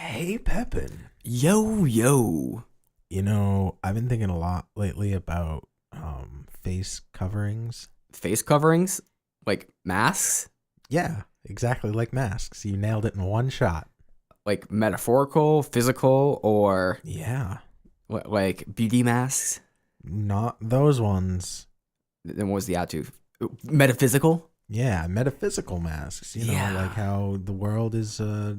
Hey, Pepin. Yo, yo. I've been thinking a lot lately about face coverings. Face coverings? Like masks? Yeah, exactly like masks. You nailed it in one shot. Like metaphorical, physical, or Yeah, like beauty masks? not those ones. Then what was the attitude? Metaphysical? Yeah, metaphysical masks. Like Yeah. how the world is a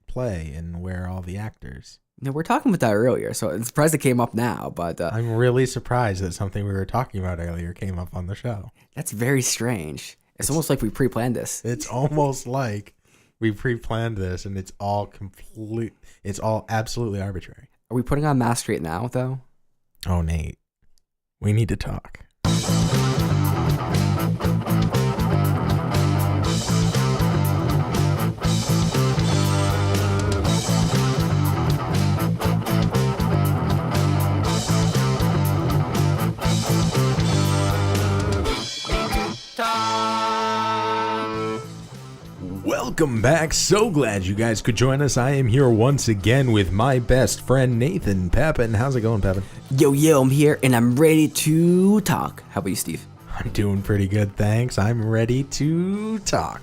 play and we're all the actors. No, we're talking about that earlier, so I'm surprised it came up now, but I'm really surprised that something we were talking about earlier came up on the show. that's very strange. It's It's almost like we pre-planned this. it's almost like we pre-planned this and it's all absolutely arbitrary. Are we putting on masks right now, though? Oh, Nate, we need to talk. Welcome back. So glad you guys could join us. I am here once again with my best friend Nathan Pepin. How's it going, Pepin? Yo, I'm here, and I'm ready to talk. How about you, Steve? I'm doing pretty good, thanks. I'm ready to talk.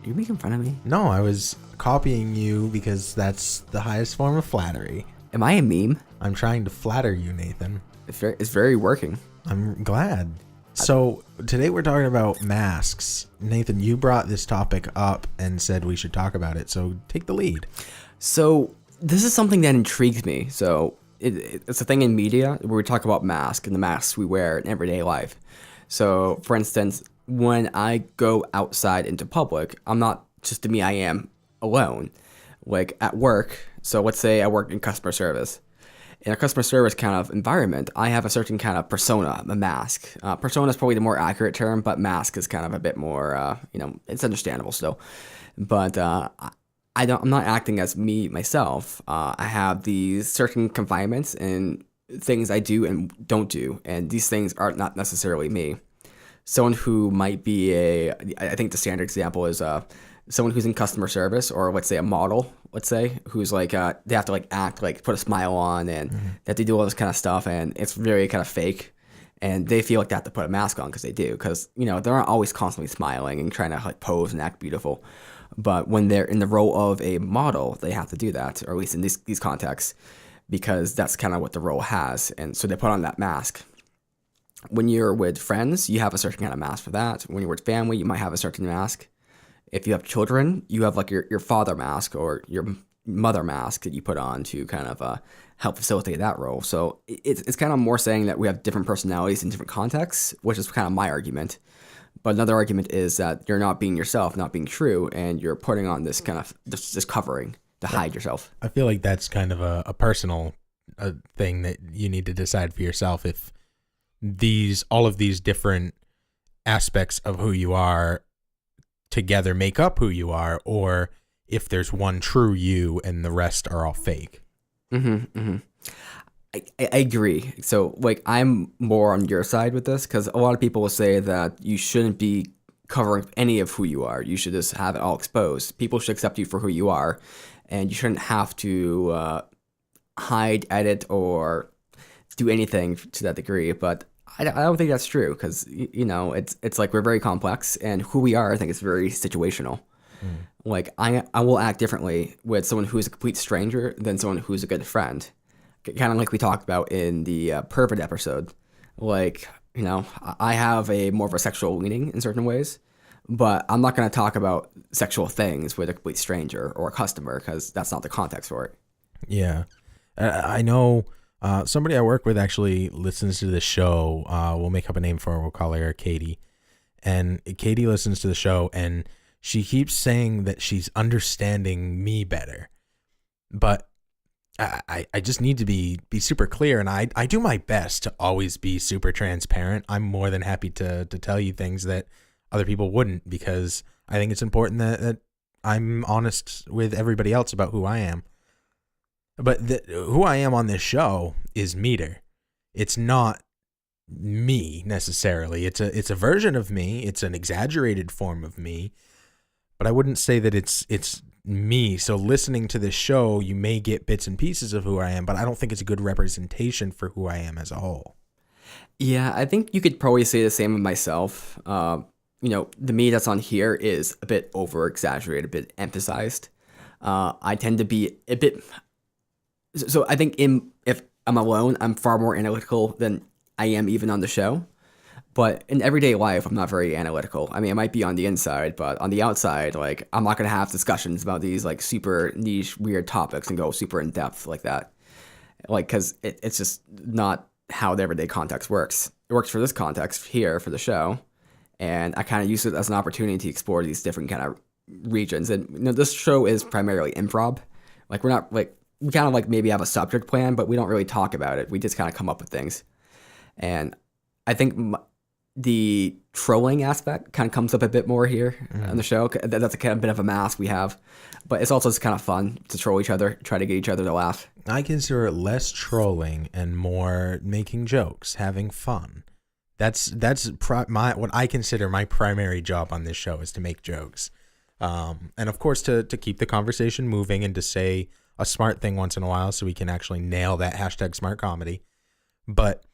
Are you making fun of me? No, I was copying you because that's the highest form of flattery. Am I a meme? I'm trying to flatter you, Nathan. It's very working. I'm glad. So today we're talking about masks. Nathan, you brought this topic up and said we should talk about it. So take the lead. So this is something that intrigues me. So it's a thing in media where we talk about masks and the masks we wear in everyday life. So for instance, when I go outside into public, I'm not just to me, I am alone. Like at work, so let's say I work in customer service. In a customer service kind of environment, I have a certain kind of persona, a mask. Persona is probably the more accurate term, but mask is kind of a bit more, it's understandable still. But I'm not acting as me myself. I have these certain confinements and things I do and don't do, and these things are not necessarily me. Someone who might be I think the standard example is someone who's in customer service, or let's say a model, who's like they have to like act like put a smile on, and they have to do all this kind of stuff, and it's very kind of fake, and they feel like they have to put a mask on because they do, because they're not always constantly smiling and trying to like pose and act beautiful, but when they're in the role of a model, they have to do that, or at least in these contexts, because that's kind of what the role has, and so they put on that mask. When you're with friends, you have a certain kind of mask for that. When you're with family, you might have a certain mask. If you have children, you have like your father mask or your mother mask that you put on to kind of help facilitate that role. So it's kind of more saying that we have different personalities in different contexts, which is kind of my argument. But another argument is that you're not being yourself, not being true, and you're putting on this kind of this covering to hide yourself. I feel like that's kind of a personal thing that you need to decide for yourself if all of these different aspects of who you are together make up who you are, or if there's one true you and the rest are all fake. I agree. So like I'm more on your side with this, because a lot of people will say that you shouldn't be covering any of who you are. You should just have it all exposed. People should accept you for who you are, and you shouldn't have to hide, edit, or do anything to that degree. But I don't think that's true, because it's like we're very complex, and who we are, I think, is very situational. Like I will act differently with someone who is a complete stranger than someone who's a good friend. Kind of like we talked about in the pervert episode. Like I have a more of a sexual leaning in certain ways, but I'm not going to talk about sexual things with a complete stranger or a customer, because that's not the context for it. Yeah. I know somebody I work with actually listens to the show. We'll make up a name for her. We'll call her Katie. And Katie listens to the show, and she keeps saying that she's understanding me better. But I just need to be super clear, and I do my best to always be super transparent. I'm more than happy to tell you things that other people wouldn't, because I think it's important that I'm honest with everybody else about who I am. But who I am on this show is meter. It's not me necessarily. It's a version of me. It's an exaggerated form of me. But I wouldn't say that it's me. So listening to this show, you may get bits and pieces of who I am, but I don't think it's a good representation for who I am as a whole. Yeah, I think you could probably say the same of myself. The me that's on here is a bit over exaggerated, a bit emphasized. I tend to be a bit. So I think if I'm alone, I'm far more analytical than I am even on the show. But in everyday life, I'm not very analytical. I mean, I might be on the inside, but on the outside, like, I'm not gonna have discussions about these like super niche, weird topics and go super in depth like that. Like, because it's just not how the everyday context works. It works for this context here for the show, and I kind of use it as an opportunity to explore these different kind of regions. And this show is primarily improv. Like, we're not like we kind of like maybe have a subject plan, but we don't really talk about it. We just kind of come up with things, and I think the trolling aspect kind of comes up a bit more here on the show. That's a kind of bit of a mask we have, but it's also just kind of fun to troll each other, try to get each other to laugh. I consider it less trolling and more making jokes, having fun. That's what I consider my primary job on this show is to make jokes, and of course to keep the conversation moving and to say a smart thing once in a while so we can actually nail that hashtag smart comedy. But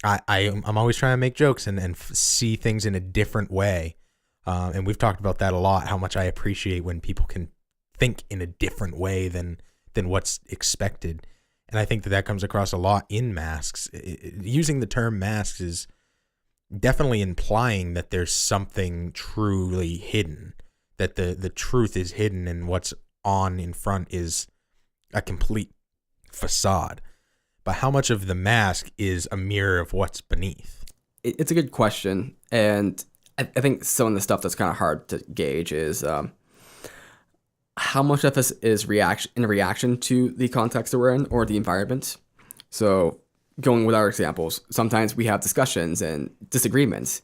I'm always trying to make jokes and see things in a different way. And we've talked about that a lot, how much I appreciate when people can think in a different way than what's expected. And I think that comes across a lot in masks. Using the term masks is definitely implying that there's something truly hidden, that the truth is hidden and what's on in front is a complete facade. But how much of the mask is a mirror of what's beneath? It's a good question. And I think some of the stuff that's kind of hard to gauge is how much of this is reaction to the context that we're in or the environment. So going with our examples, sometimes we have discussions and disagreements.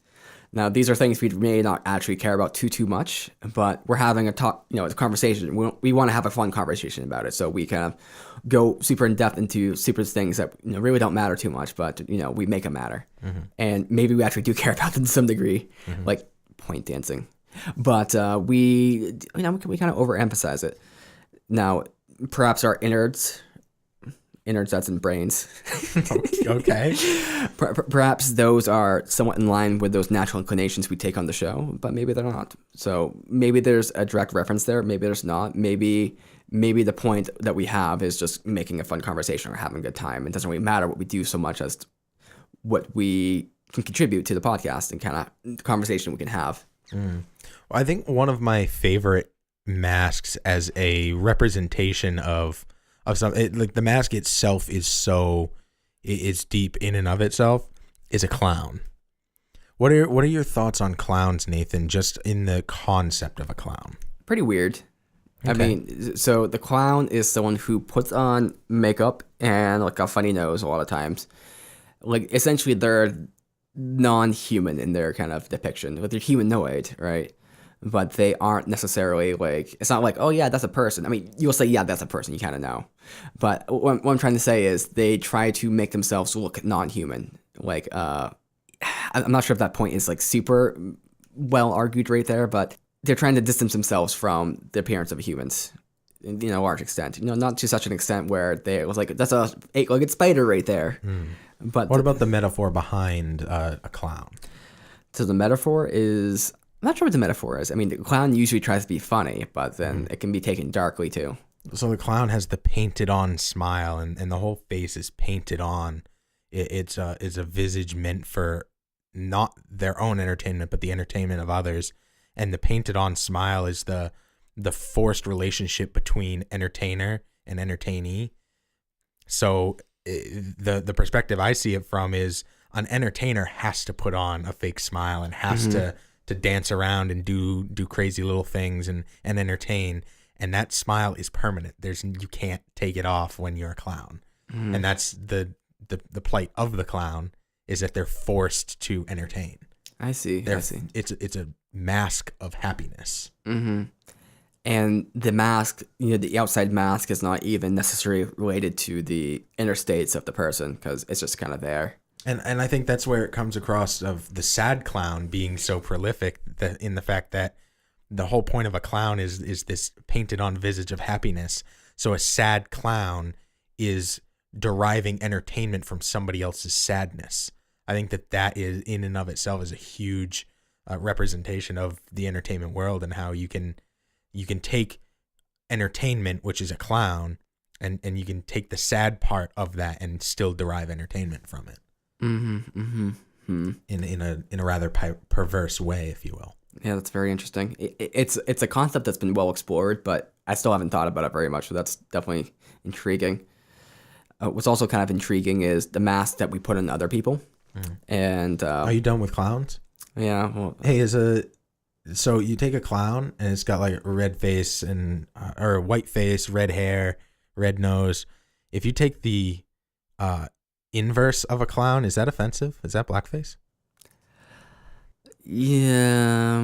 Now, these are things we may not actually care about too much, but we're having a conversation. We want to have a fun conversation about it. So we kind of go super in depth into super things that really don't matter too much, but we make them matter. Mm-hmm. And maybe we actually do care about them to some degree, like point dancing. But we kind of overemphasize it. Now, perhaps our innards that's in brains. Okay. Perhaps those are somewhat in line with those natural inclinations we take on the show, but maybe they're not. So maybe there's a direct reference there. Maybe there's not. Maybe the point that we have is just making a fun conversation or having a good time. It doesn't really matter what we do so much as what we can contribute to the podcast and kind of the conversation we can have. Well, I think one of my favorite masks as a representation of something, like the mask itself is deep in and of itself, is a clown. What are your thoughts on clowns, Nathan, just in the concept of a clown? Pretty weird. Okay. I mean, so the clown is someone who puts on makeup and like a funny nose a lot of times. Like essentially they're non-human in their kind of depiction, but they're humanoid, right? But they aren't necessarily like, it's not like, oh yeah, that's a person. I mean, you'll say, yeah, that's a person, you kind of know. But what I'm trying to say is they try to make themselves look non-human. Like, I'm not sure if that point is like super well argued right there, but they're trying to distance themselves from the appearance of humans, in a large extent. Not to such an extent where it was like, that's a eight-legged spider right there. But what about the metaphor behind a clown? So the metaphor is, I'm not sure what the metaphor is. I mean, the clown usually tries to be funny, but then it can be taken darkly too. So the clown has the painted on smile and the whole face is painted on. It's a visage meant for not their own entertainment, but the entertainment of others. And the painted on smile is the forced relationship between entertainer and entertainee. So the perspective I see it from is an entertainer has to put on a fake smile and has to dance around and do crazy little things and entertain. And that smile is permanent. You can't take it off when you're a clown. And that's the plight of the clown, is that they're forced to entertain. I see. It's a mask of happiness. And the mask, the outside mask is not even necessarily related to the inner states of the person, because it's just kind of there. And I think that's where it comes across of the sad clown being so prolific, in the fact that the whole point of a clown is this painted on visage of happiness. So a sad clown is deriving entertainment from somebody else's sadness. I think that is in and of itself is a huge representation of the entertainment world, and how you can take entertainment, which is a clown, and you can take the sad part of that and still derive entertainment from it. In a rather perverse way, if you will. Yeah, that's very interesting. It's a concept that's been well explored, but I still haven't thought about it very much. So that's definitely intriguing. What's also kind of intriguing is the mask that we put on other people. And are you done with clowns? Yeah. Well, hey, so you take a clown and it's got like a red face and or a white face, red hair, red nose. If you take the inverse of a clown, is that offensive? Is that blackface? Yeah.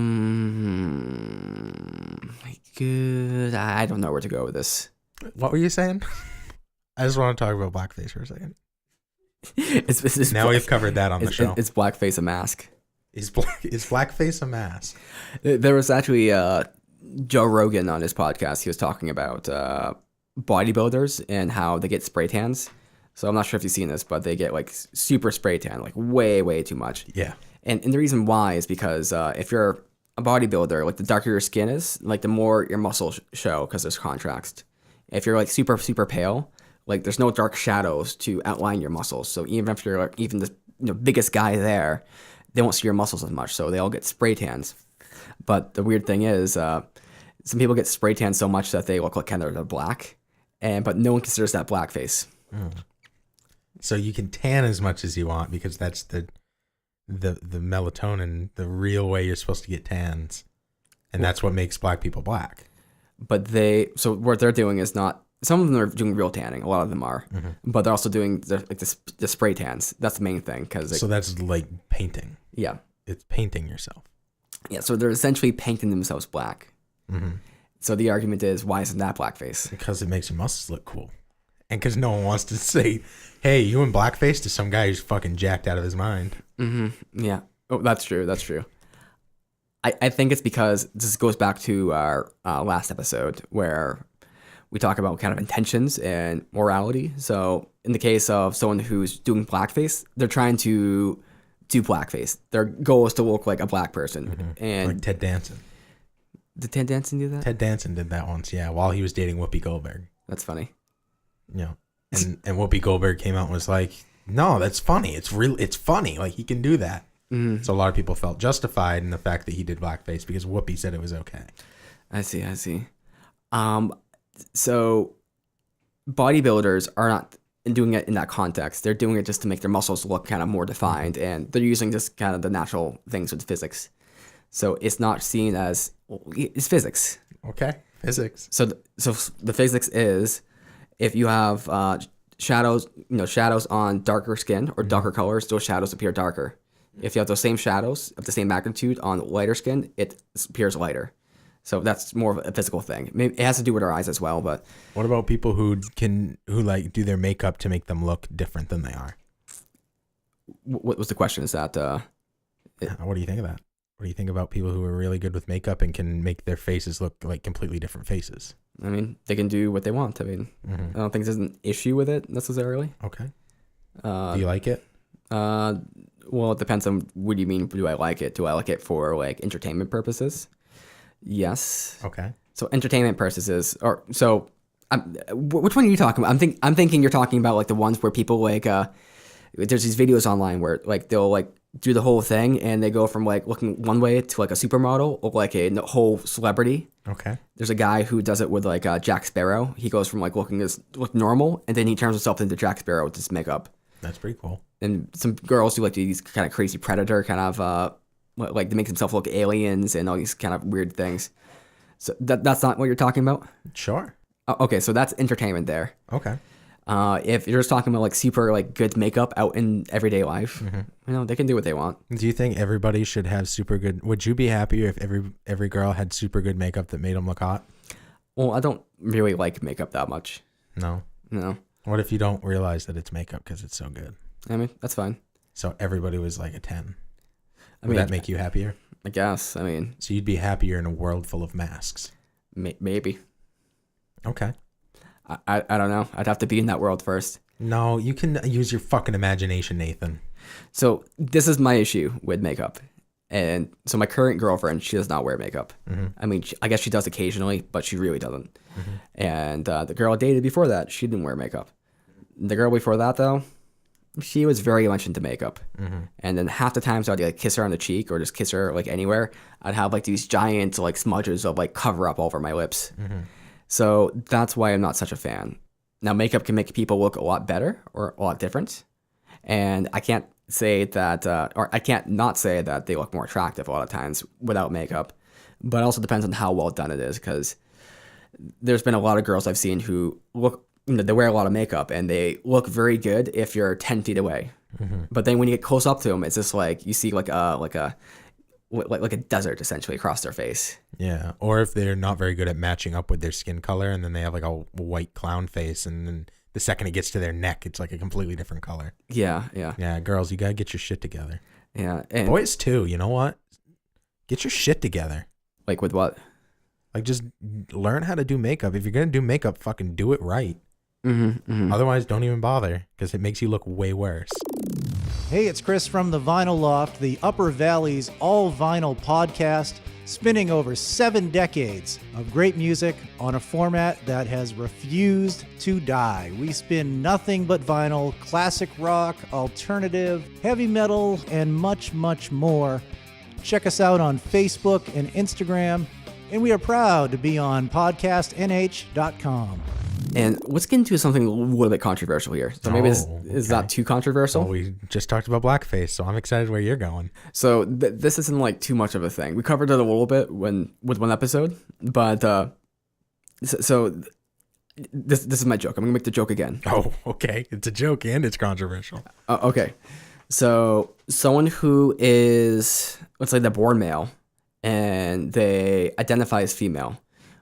Good. I don't know where to go with this. What were you saying? I just want to talk about blackface for a second. It's now we've covered that on the show. It's blackface a mask. Is blackface a mask? There was actually Joe Rogan on his podcast. He was talking about bodybuilders and how they get spray tans. So I'm not sure if you've seen this, but they get like super spray tan, like way too much. Yeah. And the reason why is because if you're a bodybuilder, like the darker your skin is, like the more your muscles show because there's contrast. If you're like super pale, like there's no dark shadows to outline your muscles. So even if you're like even the biggest guy there, they won't see your muscles as much. So they all get spray tans. But the weird thing is, some people get spray tan so much that they look like kind of they're black, but no one considers that blackface. So you can tan as much as you want because that's the melatonin, the real way you're supposed to get tans, and that's what makes black people black. But so what they're doing is not. Some of them are doing real tanning. A lot of them are, but they're also doing the spray tans. That's the main thing. So that's like painting. Yeah, it's painting yourself. Yeah, so they're essentially painting themselves black. So the argument is, why isn't that blackface? Because it makes your muscles look cool, and because no one wants to say, "Hey, you in blackface?" to some guy who's fucking jacked out of his mind. Yeah. Oh, that's true. That's true. I think it's because this goes back to our last episode where we talk about kind of intentions and morality. So in the case of someone who's doing blackface, they're trying to do blackface. Their goal is to look like a black person. And like Ted Danson. Did Ted Danson do that? Ted Danson did that once, yeah, while he was dating Whoopi Goldberg. That's funny. Yeah. And Whoopi Goldberg came out and was like, no, that's funny. It's real. It's funny. Like, he can do that. So a lot of people felt justified in the fact that he did blackface because Whoopi said it was okay. I see. So bodybuilders are not doing it in that context. They're doing it just to make their muscles look kind of more defined, and they're using just kind of the natural things with physics. So it's not seen as it's physics. Okay, physics. So the physics is if you have shadows on darker skin or darker colors, those shadows appear darker. If you have those same shadows of the same magnitude on lighter skin, it appears lighter. So that's more of a physical thing. Maybe it has to do with our eyes as well, but what about people who like do their makeup to make them look different than they are? What was the question? Is that what do you think of that? What do you think about people who are really good with makeup and can make their faces look like completely different faces? I mean, they can do what they want. I mean, I don't think there's an issue with it necessarily. Okay. Do you like it? Well, it depends on what do you mean. Do I like it? Do I like it for like entertainment purposes? Yes. Okay. So entertainment purposes, or so. Which one are you talking about? I'm thinking you're talking about like the ones where people like there's these videos online where like they'll like do the whole thing and they go from like looking one way to like a supermodel or like a whole celebrity. Okay. There's a guy who does it with like Jack Sparrow. He goes from like look normal and then he turns himself into Jack Sparrow with his makeup. That's pretty cool. And some girls do like these kind of crazy predator kind of like they make themselves look aliens and all these kind of weird things. So that's not what you're talking about? Sure. Okay, so that's entertainment there. Okay. If you're just talking about like super like good makeup out in everyday life, they can do what they want. Do you think everybody should have super good? Would you be happier if every girl had super good makeup that made them look hot? Well, I don't really like makeup that much. No. What if you don't realize that it's makeup because it's so good? I mean, that's fine. So everybody was like a 10. Would that make you happier? I guess. I mean, So you'd be happier in a world full of masks. maybe. Okay. I don't know. I'd have to be in that world first. No, you can use your fucking imagination, Nathan. So this is my issue with makeup. And so my current girlfriend, she does not wear makeup. I mean, I guess she does occasionally, but she really doesn't. And the girl I dated before that, she didn't wear makeup. The girl before that, though, she was very much into makeup. And then half the times I'd like kiss her on the cheek or just kiss her like anywhere, I'd have like these giant like smudges of like cover up all over my lips. So that's why I'm not such a fan. Now, makeup can make people look a lot better or a lot different. And I can't say that, or I can't not say that they look more attractive a lot of times without makeup. But it also depends on how well done it is, because there's been a lot of girls I've seen who look, they wear a lot of makeup and they look very good if you're 10 feet away. But then when you get close up to them, it's just like you see like a desert essentially across their face. Yeah. Or if they're not very good at matching up with their skin color, and then they have like a white clown face, and then the second it gets to their neck, it's like a completely different color. Yeah. Yeah, girls, you gotta get your shit together. Yeah. And Boys too, you know what? Get your shit together. like with what? Like, just learn how to do makeup. If you're gonna do makeup, fucking do it right. Otherwise, don't even bother, because it makes you look way worse. Hey, it's Chris from the Vinyl Loft, the Upper Valley's all vinyl podcast, spinning over 7 decades of great music on a format that has refused to die. We spin nothing but vinyl, classic rock, alternative, heavy metal, and much, much more. Check us out on Facebook and Instagram, and we are proud to be on podcastnh.com. And let's get into something a little bit controversial here. So maybe this is not too controversial. Well, we just talked about blackface, so I'm excited where you're going. So this isn't like too much of a thing. We covered it a little bit with one episode, but so this is my joke. I'm gonna make the joke again. Oh, okay. It's a joke and it's controversial. Okay. So someone who is, let's say, they're born male and they identify as female.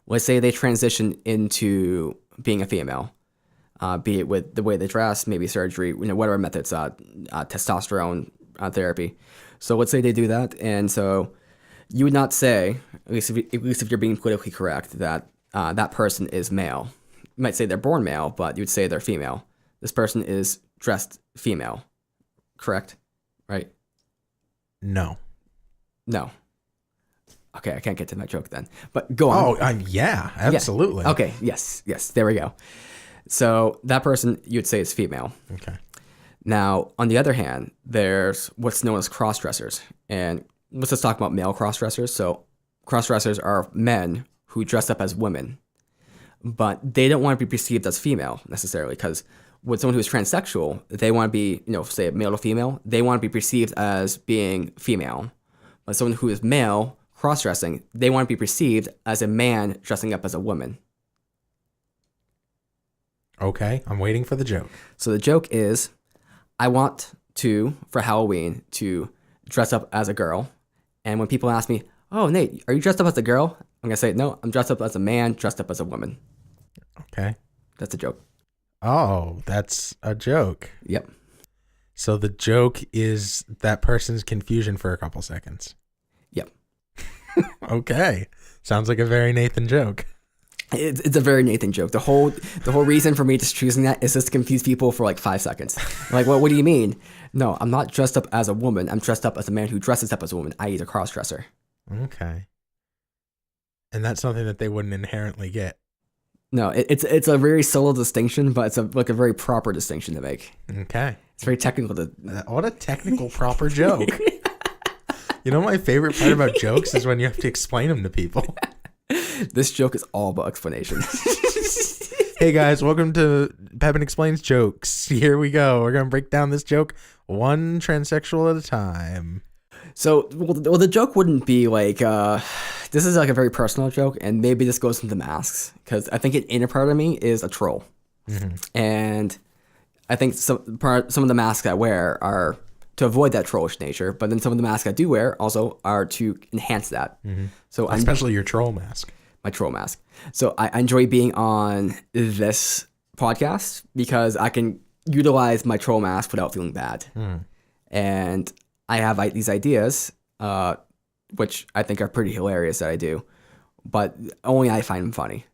Let's say they transition into being a female, be it with the way they dress, maybe surgery, whatever methods, testosterone therapy. So let's say they do that, and so you would not say, at least if you're being politically correct, that that person is male. You might say they're born male, but you'd say they're female. This person is dressed female, correct? Right? No. No. Okay, I can't get to my joke then. But go on. Oh, yeah, absolutely. Yeah. Okay, yes, there we go. So that person you'd say is female. Okay. Now, on the other hand, there's what's known as cross-dressers. And let's just talk about male cross-dressers. So cross-dressers are men who dress up as women, but they don't want to be perceived as female necessarily, because with someone who's transsexual, they want to be, say male to female, they want to be perceived as being female. But someone who is male, cross-dressing, they want to be perceived as a man dressing up as a woman. Okay, I'm waiting for the joke. So the joke is, I want to, for Halloween, to dress up as a girl. And when people ask me, oh, Nate, are you dressed up as a girl? I'm going to say, no, I'm dressed up as a man, dressed up as a woman. Okay. That's a joke. Oh, that's a joke. Yep. So the joke is that person's confusion for a couple seconds. Yep. Okay. Sounds like a very Nathan joke. It's a very Nathan joke. The whole reason for me just choosing that is just to confuse people for like 5 seconds. Like, well, what do you mean? No, I'm not dressed up as a woman. I'm dressed up as a man who dresses up as a woman, i.e. a cross-dresser. Okay. And that's something that they wouldn't inherently get. No, it's a very subtle distinction, but it's a very proper distinction to make. Okay. It's very technical. What a technical, proper joke. You know, my favorite part about jokes is when you have to explain them to people. This joke is all about explanation. Hey guys, welcome to Pepin Explains Jokes. Here we go. We're going to break down this joke one transsexual at a time. So, well, the joke wouldn't be like, this is like a very personal joke, and maybe this goes into masks, because I think an inner part of me is a troll. Mm-hmm. And I think some of the masks I wear are to avoid that trollish nature, but then some of the masks I do wear also are to enhance that. Mm-hmm. So especially your troll mask. My troll mask. So I enjoy being on this podcast because I can utilize my troll mask without feeling bad. And I have these ideas which I think are pretty hilarious that I do, but only I find them funny.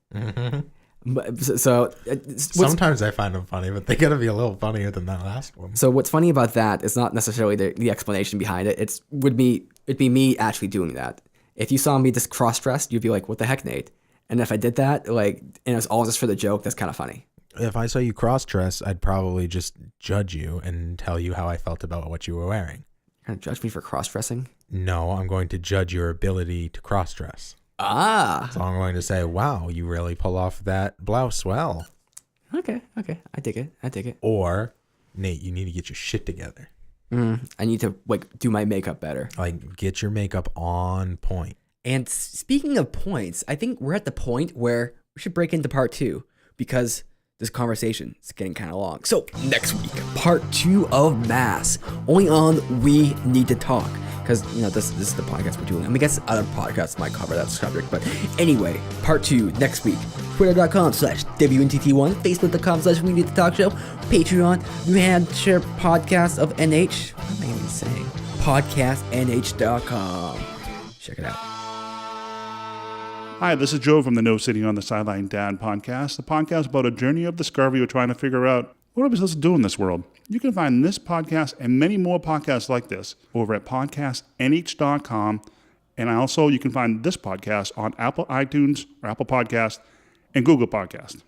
But, Sometimes I find them funny, but they gotta be a little funnier than that last one. So what's funny about that is not necessarily the explanation behind it. It'd be me actually doing that. If you saw me just cross-dressed, you'd be like, what the heck, Nate? And if I did that, like, and it's all just for the joke, that's kind of funny. If I saw you cross-dress, I'd probably just judge you and tell you how I felt about what you were wearing. You're going to judge me for cross-dressing? No, I'm going to judge your ability to cross-dress. Ah. So I'm going to say, wow, you really pull off that blouse well. Okay. I dig it. Or, Nate, you need to get your shit together. I need to, like, do my makeup better. Like, get your makeup on point. And speaking of points, I think we're at the point where we should break into part 2 because this conversation is getting kind of long. So next week, part 2 of Mass, only on We Need to Talk. Because, this is the podcast we're doing. I guess other podcasts might cover that subject. But anyway, part 2 next week. Twitter.com/WNTT1, Facebook.com/We Need to Talk Show, Patreon, New Hampshire Podcast of NH. What am I even saying? PodcastNH.com. Check it out. Hi, this is Joe from the No Sitting on the Sideline Dad podcast, the podcast about a journey of discovery. We're trying to figure out what are we supposed to do in this world. You can find this podcast and many more podcasts like this over at podcastnh.com. And also you can find this podcast on Apple iTunes or Apple Podcast and Google Podcast.